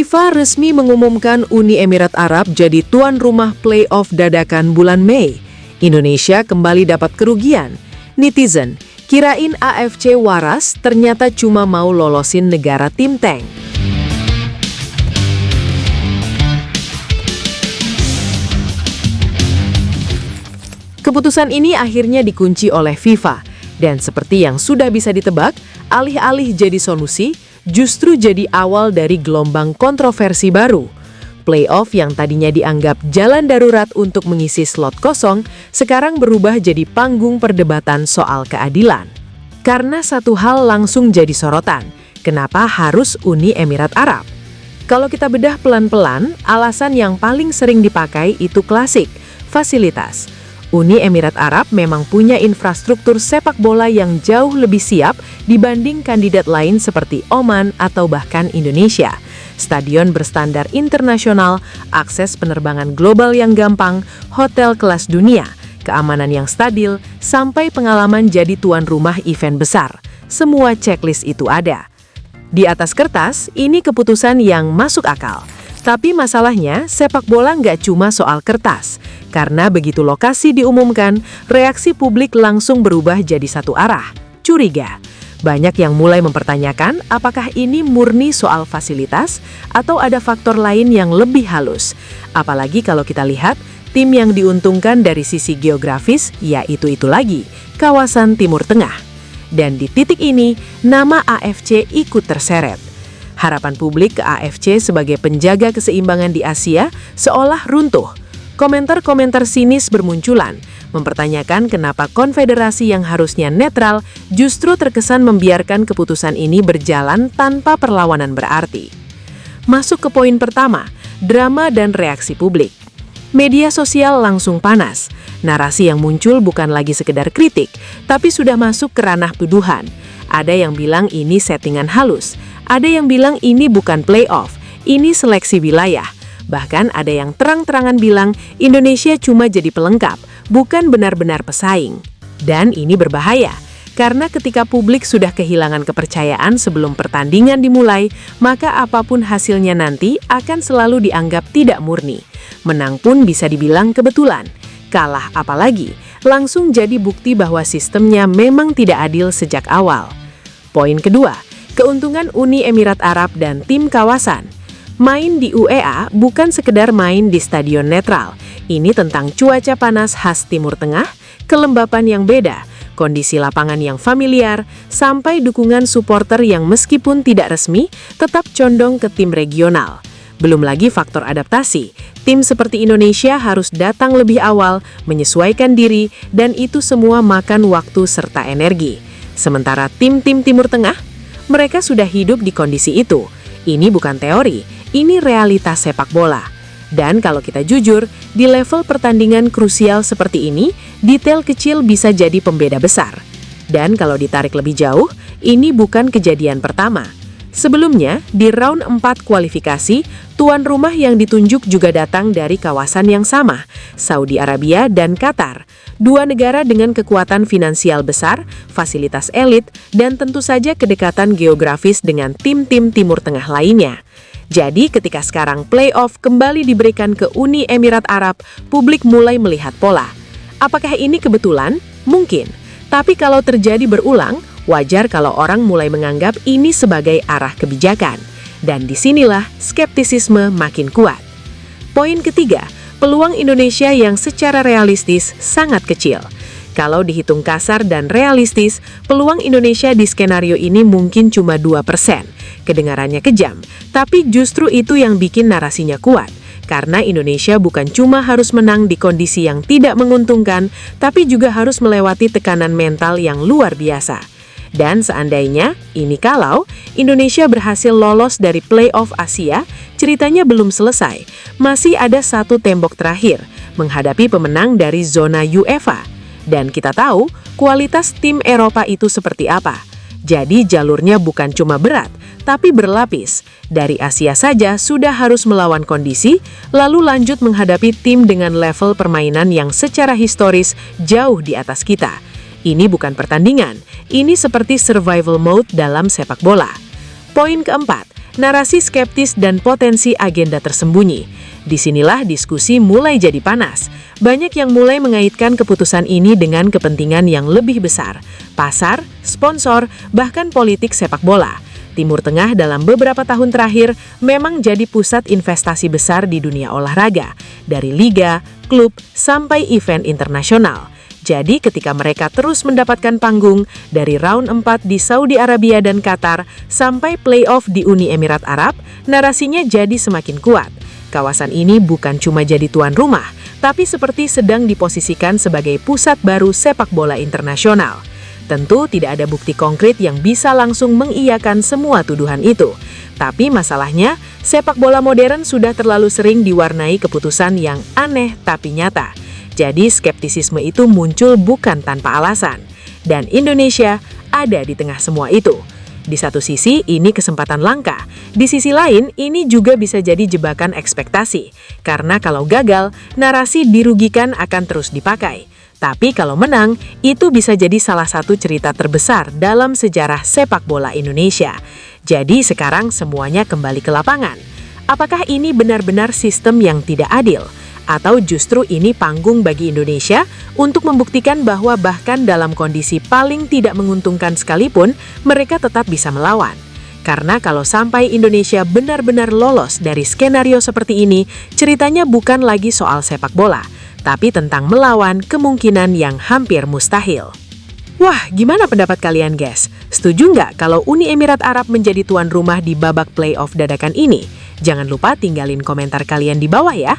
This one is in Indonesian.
FIFA resmi mengumumkan Uni Emirat Arab jadi tuan rumah playoff dadakan bulan Mei. Indonesia kembali dapat kerugian. Netizen, kirain AFC waras, ternyata cuma mau lolosin negara tim tank. Keputusan ini akhirnya dikunci oleh FIFA. Dan seperti yang sudah bisa ditebak, alih-alih jadi solusi, justru jadi awal dari gelombang kontroversi baru. Playoff yang tadinya dianggap jalan darurat untuk mengisi slot kosong, sekarang berubah jadi panggung perdebatan soal keadilan. Karena satu hal langsung jadi sorotan, kenapa harus Uni Emirat Arab? Kalau kita bedah pelan-pelan, alasan yang paling sering dipakai itu klasik, fasilitas. Uni Emirat Arab memang punya infrastruktur sepak bola yang jauh lebih siap dibanding kandidat lain seperti Oman atau bahkan Indonesia. Stadion berstandar internasional, akses penerbangan global yang gampang, hotel kelas dunia, keamanan yang stabil, sampai pengalaman jadi tuan rumah event besar. Semua checklist itu ada. Di atas kertas, ini keputusan yang masuk akal. Tapi masalahnya, sepak bola nggak cuma soal kertas. Karena begitu lokasi diumumkan, reaksi publik langsung berubah jadi satu arah, curiga. Banyak yang mulai mempertanyakan apakah ini murni soal fasilitas atau ada faktor lain yang lebih halus. Apalagi kalau kita lihat, tim yang diuntungkan dari sisi geografis, ya itu lagi, kawasan Timur Tengah. Dan di titik ini, nama AFC ikut terseret. Harapan publik ke AFC sebagai penjaga keseimbangan di Asia seolah runtuh. Komentar-komentar sinis bermunculan, mempertanyakan kenapa konfederasi yang harusnya netral justru terkesan membiarkan keputusan ini berjalan tanpa perlawanan berarti. Masuk ke poin pertama, drama dan reaksi publik. Media sosial langsung panas. Narasi yang muncul bukan lagi sekedar kritik, tapi sudah masuk ke ranah tuduhan. Ada yang bilang ini settingan halus. Ada yang bilang ini bukan playoff, ini seleksi wilayah. Bahkan ada yang terang-terangan bilang Indonesia cuma jadi pelengkap, bukan benar-benar pesaing. Dan ini berbahaya, karena ketika publik sudah kehilangan kepercayaan sebelum pertandingan dimulai, maka apapun hasilnya nanti akan selalu dianggap tidak murni. Menang pun bisa dibilang kebetulan. Kalah apalagi, langsung jadi bukti bahwa sistemnya memang tidak adil sejak awal. Poin kedua, keuntungan Uni Emirat Arab dan tim kawasan. Main di UEA bukan sekedar main di stadion netral. Ini tentang cuaca panas khas Timur Tengah, kelembapan yang beda, kondisi lapangan yang familiar, sampai dukungan supporter yang meskipun tidak resmi, tetap condong ke tim regional. Belum lagi faktor adaptasi. Tim seperti Indonesia harus datang lebih awal, menyesuaikan diri, dan itu semua makan waktu serta energi. Sementara tim-tim Timur Tengah, mereka sudah hidup di kondisi itu. Ini bukan teori, ini realitas sepak bola. Dan kalau kita jujur, di level pertandingan krusial seperti ini, detail kecil bisa jadi pembeda besar. Dan kalau ditarik lebih jauh, ini bukan kejadian pertama. Sebelumnya, di round 4 kualifikasi, tuan rumah yang ditunjuk juga datang dari kawasan yang sama, Saudi Arabia dan Qatar. Dua negara dengan kekuatan finansial besar, fasilitas elit, dan tentu saja kedekatan geografis dengan tim-tim Timur Tengah lainnya. Jadi ketika sekarang playoff kembali diberikan ke Uni Emirat Arab, publik mulai melihat pola. Apakah ini kebetulan? Mungkin. Tapi kalau terjadi berulang, wajar kalau orang mulai menganggap ini sebagai arah kebijakan. Dan disinilah skeptisisme makin kuat. Poin ketiga, peluang Indonesia yang secara realistis sangat kecil. Kalau dihitung kasar dan realistis, peluang Indonesia di skenario ini mungkin cuma 2%. Kedengarannya kejam, tapi justru itu yang bikin narasinya kuat. Karena Indonesia bukan cuma harus menang di kondisi yang tidak menguntungkan, tapi juga harus melewati tekanan mental yang luar biasa. Dan seandainya, ini kalau Indonesia berhasil lolos dari playoff Asia, ceritanya belum selesai. Masih ada satu tembok terakhir, menghadapi pemenang dari zona UEFA. Dan kita tahu, kualitas tim Eropa itu seperti apa. Jadi jalurnya bukan cuma berat, tapi berlapis. Dari Asia saja sudah harus melawan kondisi, lalu lanjut menghadapi tim dengan level permainan yang secara historis jauh di atas kita. Ini bukan pertandingan, ini seperti survival mode dalam sepak bola. Poin keempat, narasi skeptis dan potensi agenda tersembunyi. Disinilah diskusi mulai jadi panas. Banyak yang mulai mengaitkan keputusan ini dengan kepentingan yang lebih besar, pasar, sponsor, bahkan politik sepak bola. Timur Tengah dalam beberapa tahun terakhir memang jadi pusat investasi besar di dunia olahraga, dari liga, klub, sampai event internasional. Jadi ketika mereka terus mendapatkan panggung dari round 4 di Saudi Arabia dan Qatar sampai playoff di Uni Emirat Arab, narasinya jadi semakin kuat. Kawasan ini bukan cuma jadi tuan rumah, tapi seperti sedang diposisikan sebagai pusat baru sepak bola internasional. Tentu tidak ada bukti konkret yang bisa langsung mengiyakan semua tuduhan itu. Tapi masalahnya, sepak bola modern sudah terlalu sering diwarnai keputusan yang aneh tapi nyata. Jadi skeptisisme itu muncul bukan tanpa alasan. Dan Indonesia ada di tengah semua itu. Di satu sisi, ini kesempatan langka. Di sisi lain, ini juga bisa jadi jebakan ekspektasi. Karena kalau gagal, narasi dirugikan akan terus dipakai. Tapi kalau menang, itu bisa jadi salah satu cerita terbesar dalam sejarah sepak bola Indonesia. Jadi sekarang semuanya kembali ke lapangan. Apakah ini benar-benar sistem yang tidak adil? Atau justru ini panggung bagi Indonesia untuk membuktikan bahwa bahkan dalam kondisi paling tidak menguntungkan sekalipun, mereka tetap bisa melawan. Karena kalau sampai Indonesia benar-benar lolos dari skenario seperti ini, ceritanya bukan lagi soal sepak bola, tapi tentang melawan kemungkinan yang hampir mustahil. Wah, gimana pendapat kalian guys? Setuju nggak kalau Uni Emirat Arab menjadi tuan rumah di babak playoff dadakan ini? Jangan lupa tinggalin komentar kalian di bawah ya.